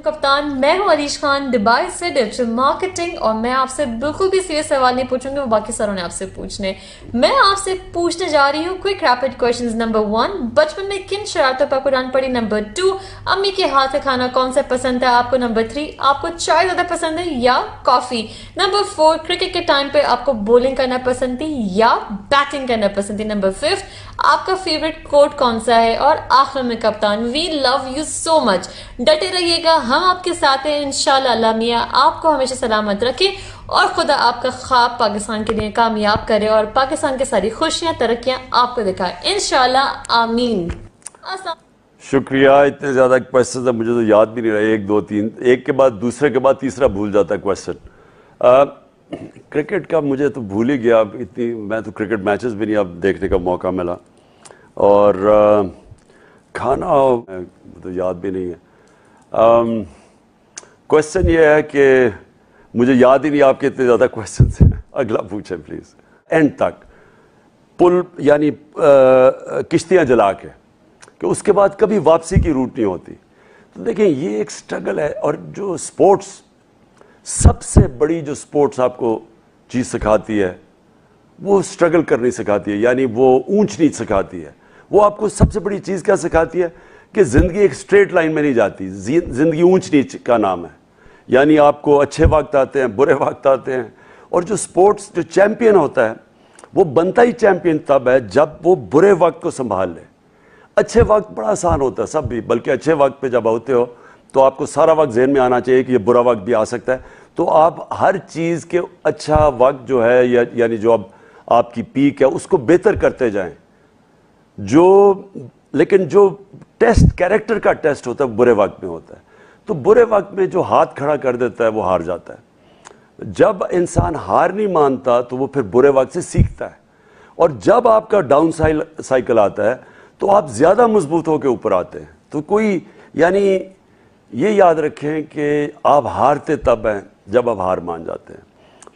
कप्तान, मैं हूं अलीश खान, दुबई से डिजिटल मार्केटिंग, और मैं आपसे बिल्कुल भी सीरियस सवाल नहीं पूछूंगी, वो बाकी सरों ने आपसे पूछने। मैं आपसे पूछने जा रही हूँ क्विक रैपिड क्वेश्चंस। नंबर 1, बचपन में किन शरारतों पर कुरान पड़ी? नंबर 2, अम्मी के हाथ का खाना कौन सा पसंद है आपको? नंबर 3, आपको चाय ज्यादा पसंद है या कॉफी? नंबर 4, क्रिकेट के टाइम पे आपको बॉलिंग करना पसंद थी या बैटिंग करना पसंद थी? नंबर 5, आपका फेवरेट कोट कौन सा है? और आखिर में कप्तान, we love you so much, डटे रहिएगा, हम आपके साथ हैं इंशाल्लाह। अल्लाह मियां आपको हमेशा सलामत रखे और खुदा आपका ख्वाब पाकिस्तान के लिए कामयाब करे और पाकिस्तान की सारी खुशियां तरक्कियां आपको दिखाए इंशाल्लाह, आमीन। शुक्रिया। इतने ज़्यादा क्वेश्चन है मुझे तो याद भी नहीं रहे, 1 2 3, एक के बाद दूसरे के बाद तीसरा भूल जाता है क्वेश्चन। क्रिकेट का मुझे तो भूल ही गया, इतनी मैं तो क्रिकेट मैचेस भी नहीं अब देखने का मौका मिला, और खाना तो याद भी नहीं है। क्वेश्चन ये है कि मुझे याद ही नहीं आपके इतने ज़्यादा क्वेश्चन हैं। अगला पूछें प्लीज़। एंड तक पुल यानी किश्तियाँ जला के कि उसके बाद कभी वापसी की रूट नहीं होती। तो देखें ये एक स्ट्रगल है, और जो स्पोर्ट्स सबसे बड़ी जो स्पोर्ट्स आपको चीज़ सिखाती है वो स्ट्रगल करनी सिखाती है, यानी वो ऊंच नीच सिखाती है। वो आपको सबसे बड़ी चीज़ क्या सिखाती है कि ज़िंदगी एक स्ट्रेट लाइन में नहीं जाती, ज़िंदगी ऊंच नीच का नाम है। यानी आपको अच्छे वक्त आते हैं, बुरे वक्त आते हैं, और जो स्पोर्ट्स जो चैम्पियन होता है वो बनता ही चैम्पियन तब है जब वो बुरे वक्त को संभाल ले। अच्छे वक्त बड़ा आसान होता है सब भी, बल्कि अच्छे वक्त पे जब होते हो तो आपको सारा वक्त ज़हन में आना चाहिए कि ये बुरा वक्त भी आ सकता है। तो आप हर चीज़ के अच्छा वक्त जो है यानी जो अब आपकी पीक है उसको बेहतर करते जाएं। लेकिन जो टेस्ट कैरेक्टर का टेस्ट होता है बुरे वक्त में होता है। तो बुरे वक्त में जो हाथ खड़ा कर देता है वो हार जाता है। जब इंसान हार नहीं मानता तो वो फिर बुरे वक्त से सीखता है, और जब आपका डाउन साइकिल आता है तो आप ज़्यादा मजबूत होकर ऊपर आते हैं। तो कोई यानी ये याद रखें कि आप हारते तब हैं जब आप हार मान जाते हैं।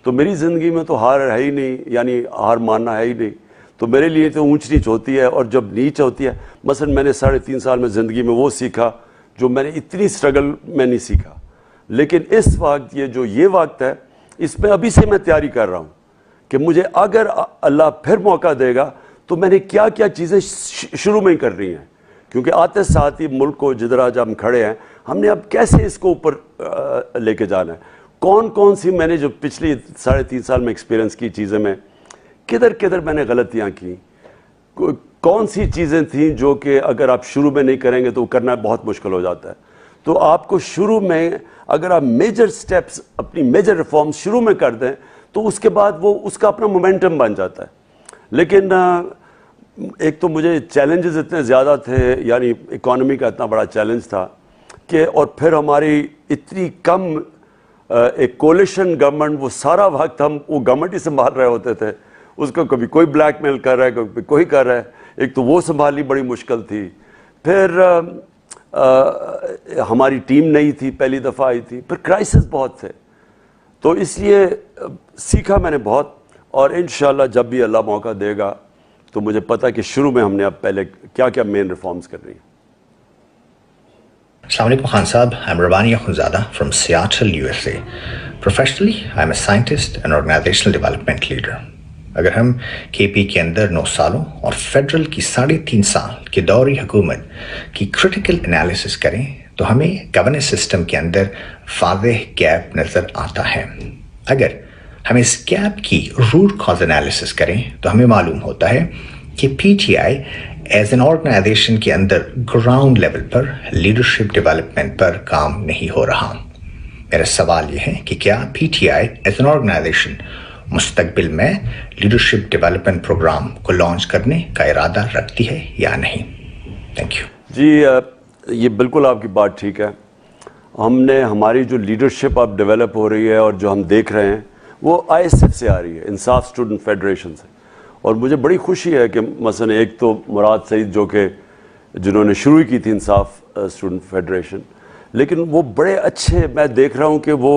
तो मेरी ज़िंदगी में तो हार है ही नहीं, यानी हार मानना है ही नहीं। तो मेरे लिए तो ऊंच नीच होती है, और जब नीच होती है, मसलन मैंने 3.5 साल में ज़िंदगी में वो सीखा जो मैंने इतनी स्ट्रगल में नहीं सीखा। लेकिन इस वक्त ये वक्त है, इसमें अभी से मैं तैयारी कर रहा हूँ कि मुझे अगर अल्लाह फिर मौका देगा तो मैंने क्या क्या चीज़ें शुरू में ही कर रही हैं, क्योंकि आते साथ ही मुल्क को जिधर आज हम खड़े हैं हमने अब कैसे इसको ऊपर लेके जाना है। कौन कौन सी मैंने जो पिछली 3.5 साल में एक्सपीरियंस की चीज़ें में किधर किधर मैंने गलतियाँ की, कौन सी चीज़ें थी जो कि अगर आप शुरू में नहीं करेंगे तो करना बहुत मुश्किल हो जाता है। तो आपको शुरू में अगर आप मेजर स्टेप्स अपनी मेजर रिफॉर्म्स शुरू में कर दें तो उसके बाद वो उसका अपना मोमेंटम बन जाता है। लेकिन एक तो मुझे चैलेंजेस इतने ज़्यादा थे, यानी इकॉनमी का इतना बड़ा चैलेंज था कि, और फिर हमारी इतनी कम एक कोलिशन गवर्नमेंट, वो सारा वक्त हम वो गवर्नमेंट ही संभाल रहे होते थे, उसको कभी कोई ब्लैकमेल कर रहा है, कभी कोई कर रहा है। एक तो वो संभालनी बड़ी मुश्किल थी, फिर हमारी टीम नहीं थी, पहली दफ़ा आई थी, फिर क्राइसिस बहुत थे। तो इसलिए सीखा मैंने बहुत, और इंशाल्लाह जब भी अल्लाह मौका देगा तो मुझे पता है कि शुरू में हमने अब पहले क्या क्या मेन रिफॉर्म्स कर रही हैं। Assalamu alaikum Khan Saab, I'm Rabani Akhundzada from Seattle, USA. Professionally, I'm a scientist and organizational development leader. अगर हम KP के अंदर 9 सालों और फेडरल की 3.5 साल की दौरी हुकूमत की क्रिटिकल एनालिसिस करें तो हमें गवर्नेंस सिस्टम के अंदर वाज़ेह गैप नज़र आता है। अगर हम इस गैप की रूट कॉज एनालिसिस करें तो हमें मालूम होता है कि PTI एज एन ऑर्गेनाइजेशन के अंदर ग्राउंड लेवल पर लीडरशिप डेवलपमेंट पर काम नहीं हो रहा। मेरा सवाल यह है कि क्या PTI एज एन ऑर्गेनाइजेशन मुस्तकबिल में लीडरशिप डेवलपमेंट प्रोग्राम को लॉन्च करने का इरादा रखती है या नहीं? Thank you. जी, ये बिल्कुल आपकी बात ठीक है। हमने हमारी जो लीडरशिप अब डेवलप हो रही है और जो हम देख रहे हैं वो ISF से आ रही है, इंसाफ स्टूडेंट फेडरेशन से। और मुझे बड़ी खुशी है कि मसलन एक तो मुराद सईद जो कि जिन्होंने शुरू की थी इंसाफ स्टूडेंट फेडरेशन, लेकिन वो बड़े अच्छे, मैं देख रहा हूँ कि वो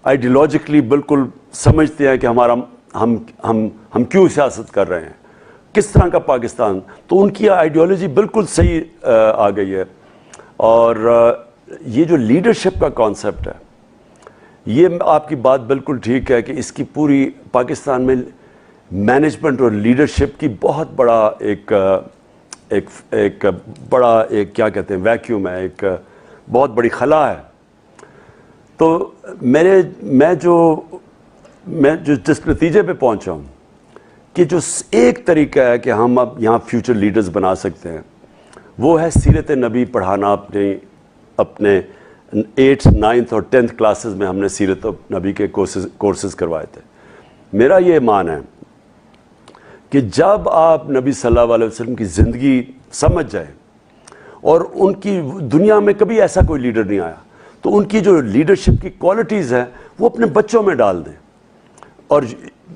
आइडियोलॉजिकली बिल्कुल समझते हैं कि हमारा हम क्यों सियासत कर रहे हैं, किस तरह का पाकिस्तान। तो उनकी आइडियोलॉजी बिल्कुल सही आ गई है। और یہ جو لیڈرشپ کا کانسیپٹ ہے، یہ آپ کی بات بالکل ٹھیک ہے کہ اس کی پوری پاکستان میں مینجمنٹ اور لیڈرشپ کی بہت بڑا ایک کیا کہتے ہیں ویکیوم ہے، ایک بہت بڑی خلا ہے. تو میں جس نتیجے پہ پہنچا ہوں کہ جو ایک طریقہ ہے کہ ہم اب یہاں فیوچر لیڈرز بنا سکتے ہیں، وہ ہے سیرت نبی پڑھانا. اپنے 8th 9th اور 10th کلاسز میں ہم نے سیرت نبی کے کورسز کروائے تھے. میرا یہ ایمان ہے کہ جب آپ نبی صلی اللہ علیہ وسلم کی زندگی سمجھ جائیں، اور ان کی دنیا میں کبھی ایسا کوئی لیڈر نہیں آیا، تو ان کی جو لیڈرشپ کی کوالٹیز ہیں وہ اپنے بچوں میں ڈال دیں، اور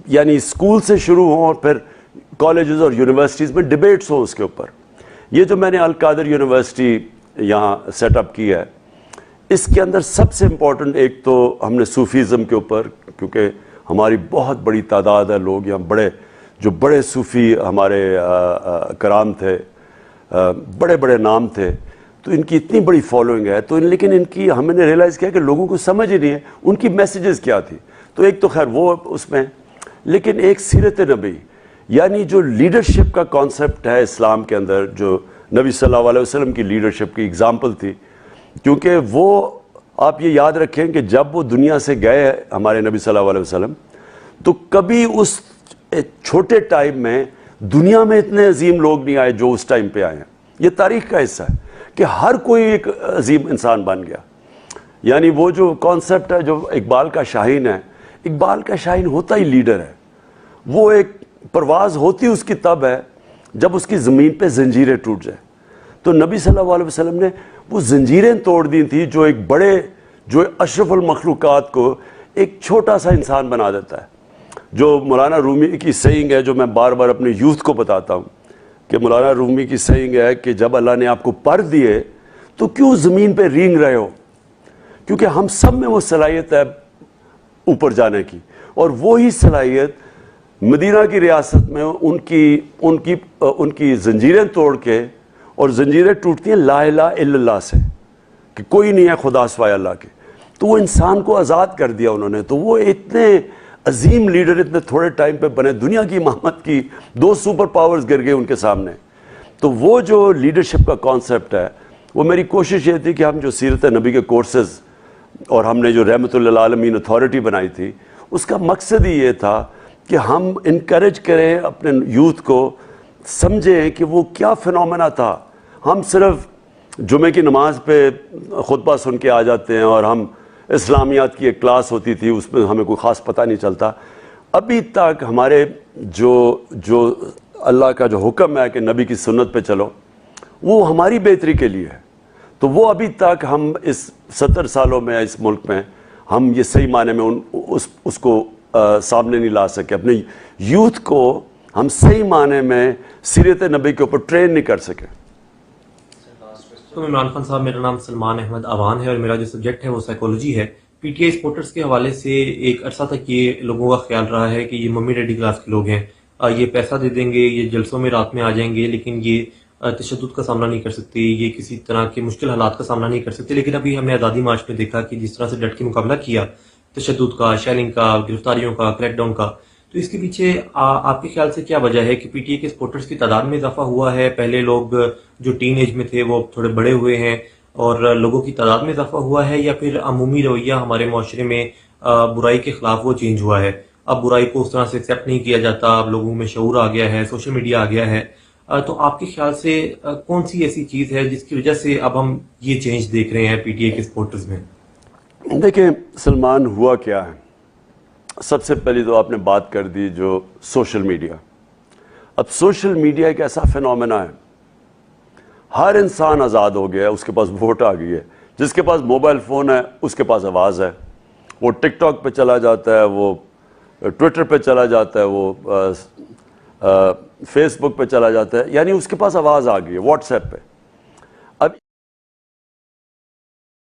یعنی اسکول سے شروع ہوں اور پھر کالجز اور یونیورسٹیز میں ڈبیٹس ہوں اس کے اوپر. یہ جو میں نے القادر یونیورسٹی یہاں سیٹ اپ کی ہے، اس کے اندر سب سے امپورٹنٹ ایک تو ہم نے صوفیزم کے اوپر، کیونکہ ہماری بہت بڑی تعداد ہے لوگ یہاں بڑے صوفی ہمارے کرام تھے، بڑے بڑے نام تھے، تو ان کی اتنی بڑی فالوئنگ ہے. تو لیکن ان کی ہم نے ریئلائز کیا کہ لوگوں کو سمجھ ہی نہیں ہے ان کی میسیجز کیا تھی. تو ایک تو خیر وہ اس میں، لیکن ایک سیرت نبی یعنی جو لیڈرشپ کا کانسیپٹ ہے اسلام کے اندر، جو نبی صلی اللہ علیہ وسلم کی لیڈرشپ کی اگزامپل تھی. کیونکہ وہ آپ یہ یاد رکھیں کہ جب وہ دنیا سے گئے ہمارے نبی صلی اللہ علیہ وسلم، تو کبھی اس چھوٹے ٹائم میں دنیا میں اتنے عظیم لوگ نہیں آئے جو اس ٹائم پہ آئے ہیں. یہ تاریخ کا حصہ ہے کہ ہر کوئی ایک عظیم انسان بن گیا. یعنی وہ جو کانسیپٹ ہے جو اقبال کا شاہین ہے، اقبال کا شاہین ہوتا ہی لیڈر ہے. وہ ایک پرواز ہوتی اس کی تب ہے جب اس کی زمین پہ زنجیریں ٹوٹ جائیں. تو نبی صلی اللہ علیہ وسلم نے وہ زنجیریں توڑ دی تھی جو اشرف المخلوقات کو ایک چھوٹا سا انسان بنا دیتا ہے. جو مولانا رومی کی سیئنگ ہے، جو میں بار بار اپنے یوتھ کو بتاتا ہوں، کہ مولانا رومی کی سیئنگ ہے کہ جب اللہ نے آپ کو پر دیے تو کیوں زمین پہ رینگ رہے ہو؟ کیونکہ ہم سب میں وہ صلاحیت ہے اوپر جانے کی، اور وہی صلاحیت مدینہ کی ریاست میں ان کی زنجیریں توڑ کے، اور زنجیریں ٹوٹتی ہیں لا الہ الا اللہ سے، کہ کوئی نہیں ہے خدا سوائے اللہ کے. تو وہ انسان کو آزاد کر دیا انہوں نے. تو وہ اتنے عظیم لیڈر اتنے تھوڑے ٹائم پہ بنے، دنیا کی امامت کی 2 سپر پاورز گر گئے ان کے سامنے. تو وہ جو لیڈرشپ کا کانسیپٹ ہے، وہ میری کوشش یہ تھی کہ ہم جو سیرت نبی کے کورسز اور ہم نے جو رحمت للعالمین اتھارٹی بنائی تھی، اس کا مقصد ہی یہ تھا کہ ہم انکریج کریں اپنے یوتھ کو، سمجھیں کہ وہ کیا فنومنا تھا. ہم صرف جمعے کی نماز پہ خطبہ سن کے آ جاتے ہیں، اور ہم اسلامیات کی ایک کلاس ہوتی تھی، اس میں ہمیں کوئی خاص پتہ نہیں چلتا. ابھی تک ہمارے جو اللہ کا جو حکم ہے کہ نبی کی سنت پہ چلو، وہ ہماری بہتری کے لیے ہے. تو وہ ابھی تک ہم اس 70 سالوں میں اس ملک میں ہم یہ صحیح معنی میں اس کو سامنے نہیں لا سکے. اپنے یوتھ کو ہم صحیح معنی میں سیرت نبی کے اوپر ٹرین نہیں کر سکے. تو عمران خان صاحب، میرا نام سلمان احمد اوان ہے، اور میرا جو سبجیکٹ ہے وہ سائیکالوجی ہے. پی ٹی آئی سپورٹرز کے حوالے سے ایک عرصہ تک یہ لوگوں کا خیال رہا ہے کہ یہ ممی ڈیڈی کلاس کے لوگ ہیں، یہ پیسہ دے دیں گے، یہ جلسوں میں رات میں آ جائیں گے، لیکن یہ تشدد کا سامنا نہیں کر سکتے، یہ کسی طرح کے مشکل حالات کا سامنا نہیں کر سکتے. لیکن ابھی ہم نے آزادی مارچ میں دیکھا کہ جس طرح سے ڈٹ کے مقابلہ کیا تشدد کا، شیلنگ کا، گرفتاریوں کا، کریک ڈاؤن کا. تو اس کے پیچھے آپ کے خیال سے کیا وجہ ہے کہ پی ٹی اے کے سپورٹرز کی تعداد میں اضافہ ہوا ہے؟ پہلے لوگ جو ٹین ایج میں تھے وہ تھوڑے بڑے ہوئے ہیں، اور لوگوں کی تعداد میں اضافہ ہوا ہے، یا پھر عمومی رویہ ہمارے معاشرے میں برائی کے خلاف وہ چینج ہوا ہے؟ اب برائی کو اس طرح سے ایکسیپٹ نہیں کیا جاتا، اب لوگوں میں شعور آ گیا ہے، سوشل میڈیا آ گیا ہے. تو آپ کے خیال سے کون سی ایسی چیز ہے جس کی وجہ سے اب ہم یہ چینج دیکھ رہے ہیں پی ٹی اے کے سپورٹرز میں؟ دیکھیں سلمان، ہوا کیا ہے، سب سے پہلی تو آپ نے بات کر دی جو سوشل میڈیا. اب سوشل میڈیا ایک ایسا فینومینا ہے، ہر انسان آزاد ہو گیا ہے، اس کے پاس ووٹ آ گئی ہے. جس کے پاس موبائل فون ہے اس کے پاس آواز ہے. وہ ٹک ٹاک پہ چلا جاتا ہے، وہ ٹویٹر پہ چلا جاتا ہے، وہ فیس بک پہ چلا جاتا ہے، یعنی اس کے پاس آواز آ گئی ہے، واٹس ایپ پہ.